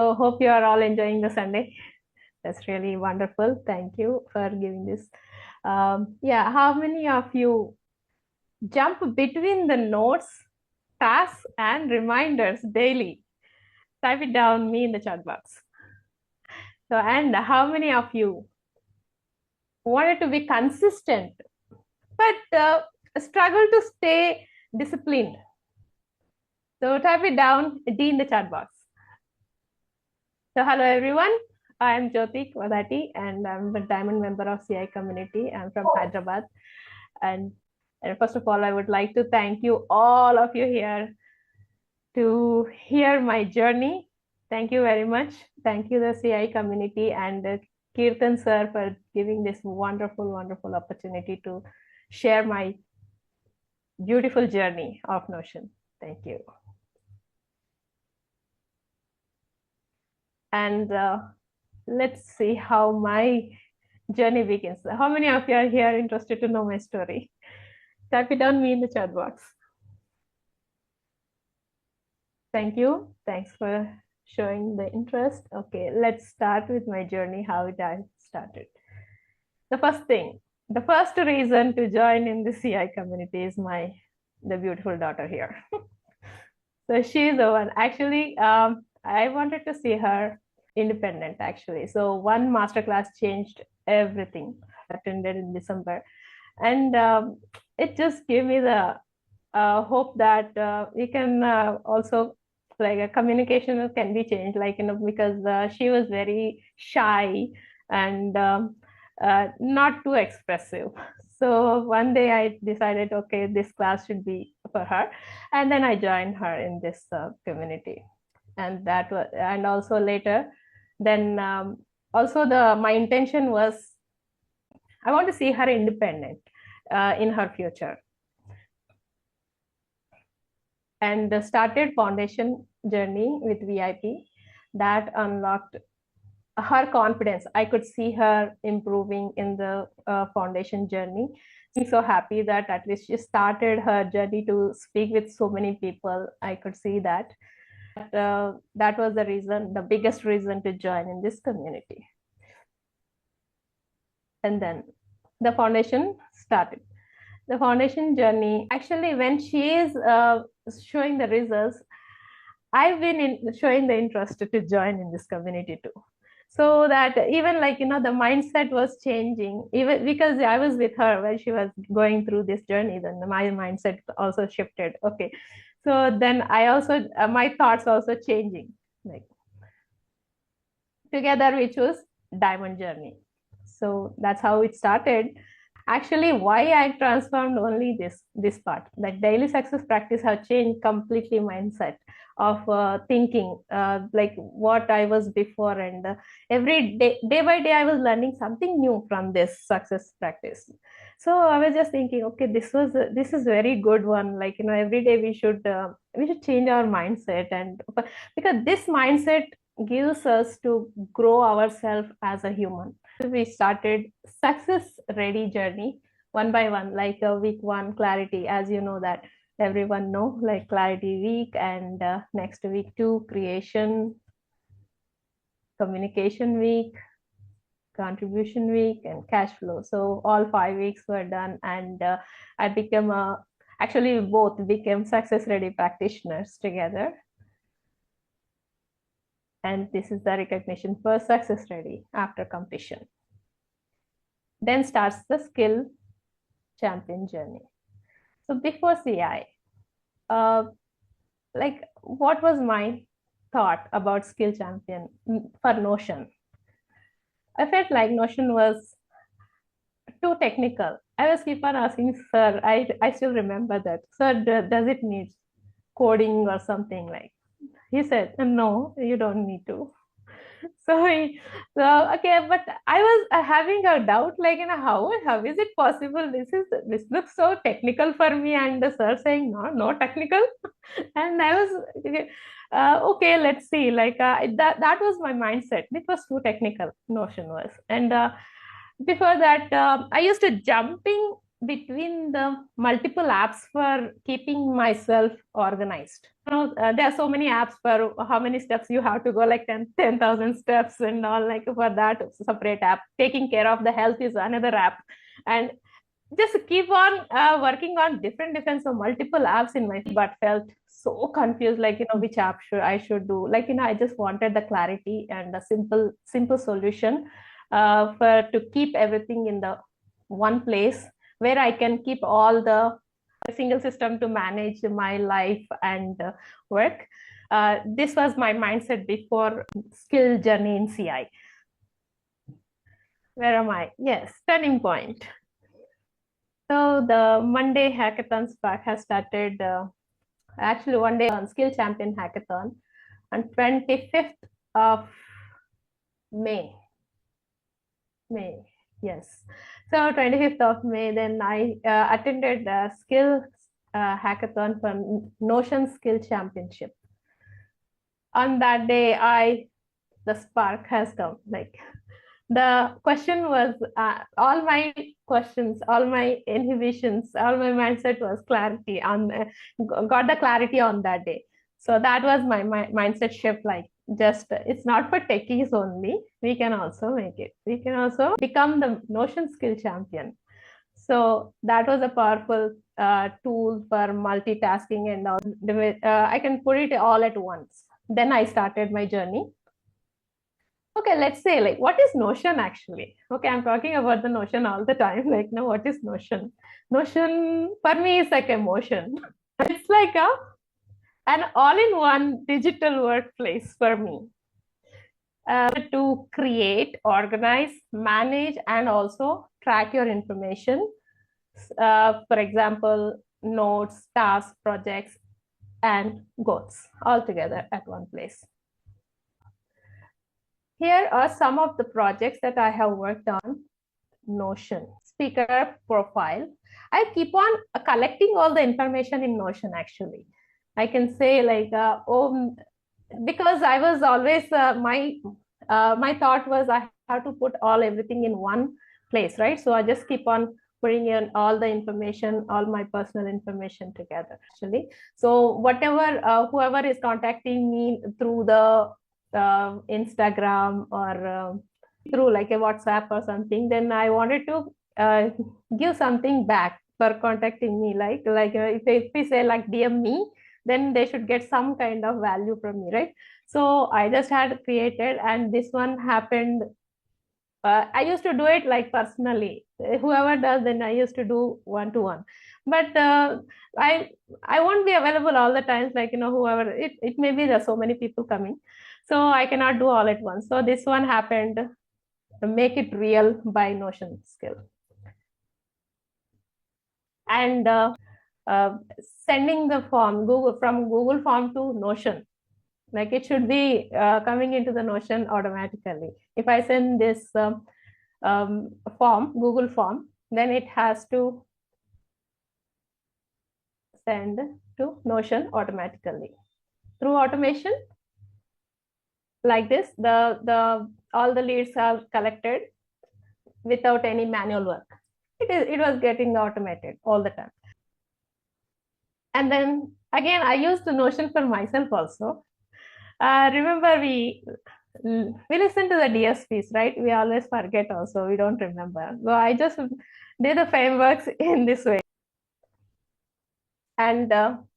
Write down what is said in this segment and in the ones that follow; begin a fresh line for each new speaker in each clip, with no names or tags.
So hope you are all enjoying the Sunday. That's really wonderful. Thank you for giving this. Yeah, how many of you jump between the notes, tasks, and reminders daily? Type it down me in the chat box. So, and how many of you wanted to be consistent, but struggle to stay disciplined? So type it down D in the chat box. So hello everyone. I am Jyothi Kwadati and I'm a diamond member of CI community. I'm from Hyderabad. And, and first of all, I would like to thank you, all of you here, to hear my journey. Thank you very much. Thank you, the CI community and Kirtan sir, for giving this wonderful, wonderful opportunity to share my beautiful journey of Notion. Thank you. And let's see how my journey begins. How many of you are here interested to know my story? Type it down me in the chat box. Thank you. Thanks for showing the interest. Okay, let's start with my journey, how it started. The first thing, the first reason to join in the CI community is the beautiful daughter here. So she's the one. Actually, I wanted to see her independent actually. So one masterclass changed everything. I attended in December. And it just gave me the hope that we can also, like, a communication can be changed, like, because she was very shy and not too expressive. So one day I decided, okay, this class should be for her, and then I joined her in this community. And that was, and also later, then also my intention was, I want to see her independent in her future. And started foundation journey with VIP that unlocked her confidence. I could see her improving in the foundation journey. I'm so happy that at least she started her journey to speak with so many people. I could see that. That was the reason, the biggest reason to join in this community. And then the foundation started. The foundation journey, actually, when she is showing the results, I've been showing the interest to join in this community too. So that even, like, the mindset was changing, even because I was with her when she was going through this journey, then my mindset also shifted. Okay. So then I also, my thoughts also changing. Like, together we chose diamond journey. So that's how it started. Actually, why I transformed only this part, like daily success practice have changed completely mindset of thinking, like what I was before, and every day by day I was learning something new from this success practice. So I was just thinking, okay, this is very good one. Like, every day we should change our mindset, and because this mindset gives us to grow ourselves as a human. We started success ready journey one by one, like week one, clarity, as you know that everyone know, like clarity week, and next week two, creation, communication week, contribution week, and cash flow. So all 5 weeks were done, and I became actually we both became success ready practitioners together. And this is the recognition for success ready after completion. Then starts the skill champion journey. So before CI, like, what was my thought about skill champion for Notion? I felt like Notion was too technical. I was keep on asking sir, I still remember that, sir, does it need coding or something? Like, he said, no, you don't need to. So, okay, but I was having a doubt, like, how is it possible? This looks so technical for me, and the sir saying no technical, and I was okay, let's see. Like, that was my mindset. It was too technical. Notion was, and before that, I used to jumping between the multiple apps for keeping myself organized. There are so many apps for how many steps you have to go, like 10,000 steps and all, like for that separate app. Taking care of the health is another app. And just keep on working on different so multiple apps in my, but felt so confused, like which app should do, like I just wanted the clarity and a simple solution for to keep everything in the one place where I can keep all the single system to manage my life and work. This was my mindset before skill journey in CI. Where am I? Yes, turning point. So the Monday hackathon spark has started, actually one day on Skill Champion Hackathon on 25th of May. Yes. So 25th of May, then I attended the Skill Hackathon from Notion Skill Championship. On that day, the spark has come. Like the question was all my questions, all my inhibitions, all my mindset was clarity on got the clarity on that day. So that was my mindset shift, like just it's not for techies only, we can also make it, we can also become the Notion skill champion. So that was a powerful tool for multitasking and all. I can put it all at once. Then I started my journey. Okay, let's say, like, what is Notion actually? Okay, I'm talking about the Notion all the time. Like, no, what is Notion? Notion for me is like emotion. It's like an all-in-one digital workplace for me to create, organize, manage, and also track your information. For example, notes, tasks, projects, and goals all together at one place. Here are some of the projects that I have worked on. Notion speaker profile. I keep on collecting all the information in Notion. Actually, I can say like because I was always my thought was I have to put everything in one place, right? So I just keep on putting in all the information, all my personal information together. Actually, so whatever whoever is contacting me through the Instagram or through like a WhatsApp or something, then I wanted to give something back for contacting me. Like if we say like DM me, then they should get some kind of value from me, right? So I just had created, and this one happened. I used to do it like personally. Whoever does, then I used to do one to one. But I I won't be available all the times. Like whoever it may be, there's so many people coming, so I cannot do all at once. So this one happened. Make it real by Notion skill. And sending the form from Google form to Notion, like it should be coming into the Notion automatically. If I send this form, Google form, then it has to send to Notion automatically through automation. Like this, the all the leads are collected without any manual work. It was getting automated all the time. And then again, I used the Notion for myself also. Remember, we listen to the DSPs, right? We always forget also, we don't remember. So I just did the frameworks in this way. And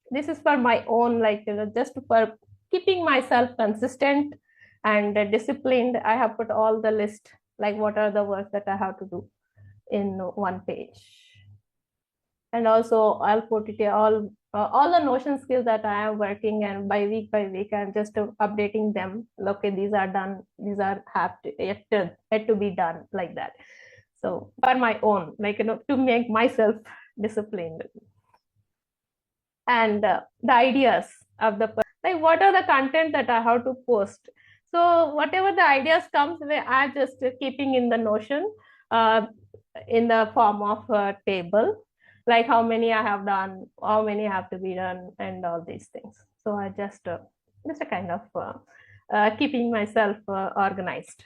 this is for my own, like, just for keeping myself consistent and disciplined. I have put all the list, like what are the works that I have to do in one page. And also I'll put it all the Notion skills that I am working, and by week I'm just updating them. Okay, these are done, these are yet to be done, like that. So for my own, like to make myself disciplined. And the ideas of the, like what are the content that I have to post. So whatever the ideas comes, I'm just keeping in the Notion in the form of a table, like how many I have done, how many have to be done, and all these things. So I just a kind of keeping myself organized.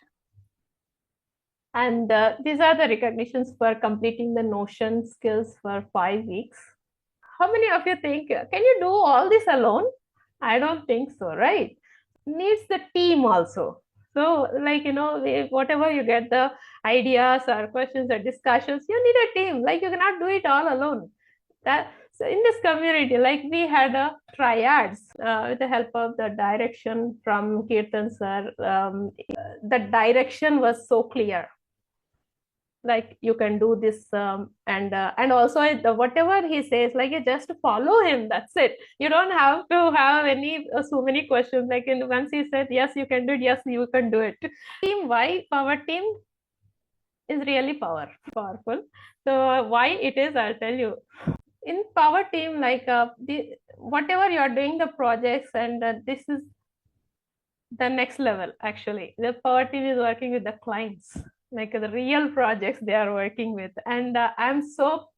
And these are the recognitions for completing the Notion skills for 5 weeks. How many of you think, can you do all this alone? I don't think so, right? Needs the team also. So, like, whatever you get the ideas or questions or discussions, you need a team. Like, you cannot do it all alone. That so in this community, like we had a triads with the help of the direction from Kirtan sir. The direction was so clear, like you can do this, and also whatever he says, like you just follow him, that's it. You don't have to have any so many questions. Like once he said yes you can do it, yes you can do it. Team, why power team is really powerful. So why it is, I'll tell you. In power team, like whatever you are doing the projects, and this is the next level. Actually, the power team is working with the clients, like the real projects they are working with. And I'm so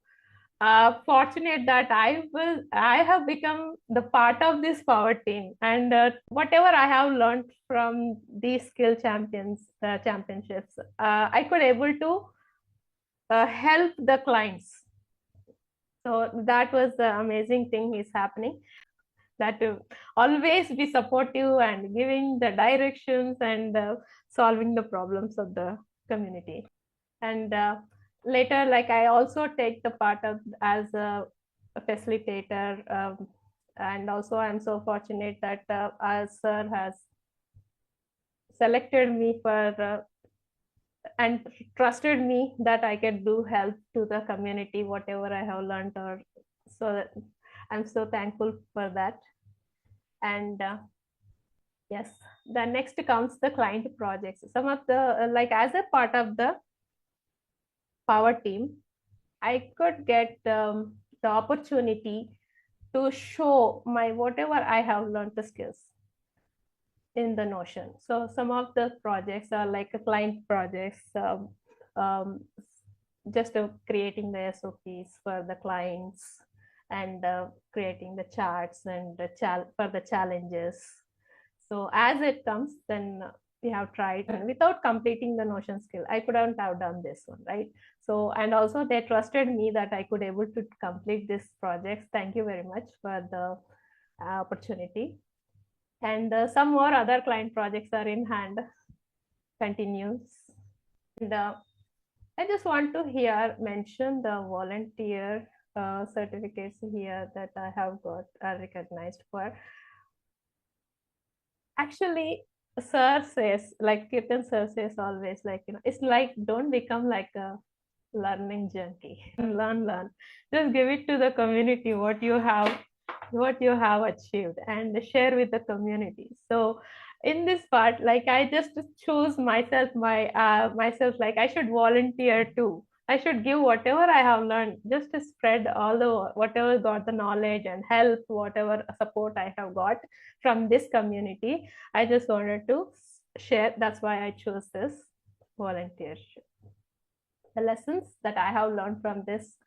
fortunate that I have become the part of this power team. And whatever I have learned from these skill championships, I could able to help the clients. So that was the amazing thing is happening, that always be supportive and giving the directions and solving the problems of the community. And later, like I also take the part of as a facilitator, and also I'm so fortunate that our sir has selected me for and trusted me that I can do help to the community whatever I have learned. Or so I'm so thankful for that. And yes, the next comes the client projects. Some of the like as a part of the power team, I could get the opportunity to show my whatever I have learned the skills in the Notion. So some of the projects are like a client projects, um, just creating the SOPs for the clients, and creating the charts and for the challenges. So as it comes, then we have tried, and without completing the Notion skill, I couldn't have done this one, right? So, and also they trusted me that I could able to complete this project. Thank you very much for the opportunity. And some more other client projects are in hand, continues. And I just want to here mention the volunteer certificates here that I have got are recognized for. Actually, sir says, like Kirtan sir says always, like, it's like don't become like a learning junkie. Learn. Just give it to the community what you have achieved and share with the community. So in this part, like I just choose myself, like I should volunteer too. I should give whatever I have learned, just to spread all the whatever got the knowledge and help whatever support I have got from this community. I just wanted to share. That's why I chose this volunteership. The lessons that I have learned from this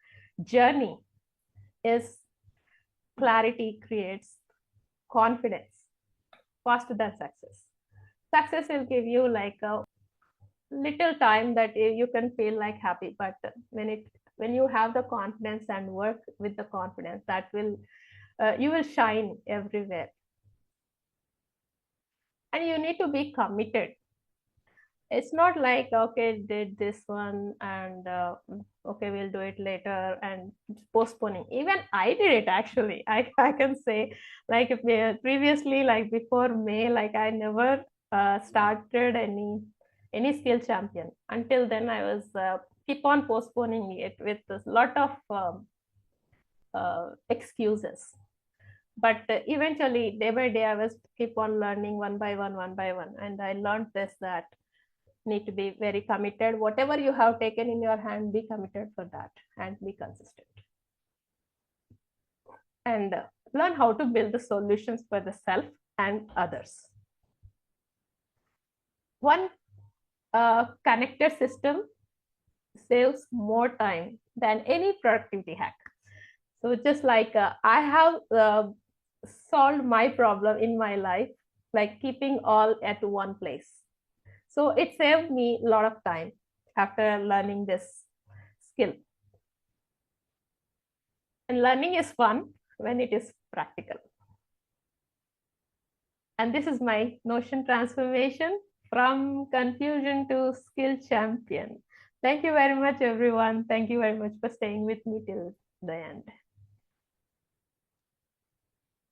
journey is clarity creates confidence faster than success. Success will give you like a little time that you can feel like happy, but when you have the confidence and work with the confidence, that will you will shine everywhere. And you need to be committed. It's not like okay did this one and okay we'll do it later and postponing. Even I did it actually. I can say, like previously, like before May, like I never started any skill champion. Until then I was keep on postponing it with a lot of excuses. But eventually, day by day, I was keep on learning one by one, and I learned this, that need to be very committed. Whatever you have taken in your hand, be committed for that and be consistent. And learn how to build the solutions for the self and others. One connected system saves more time than any productivity hack. So just like I have solved my problem in my life, like keeping all at one place. So it saved me a lot of time. after learning this skill. And learning is fun when it is practical. And this is my Notion transformation from confusion to skill champion. Thank you very much, everyone. Thank you very much for staying with me till the end.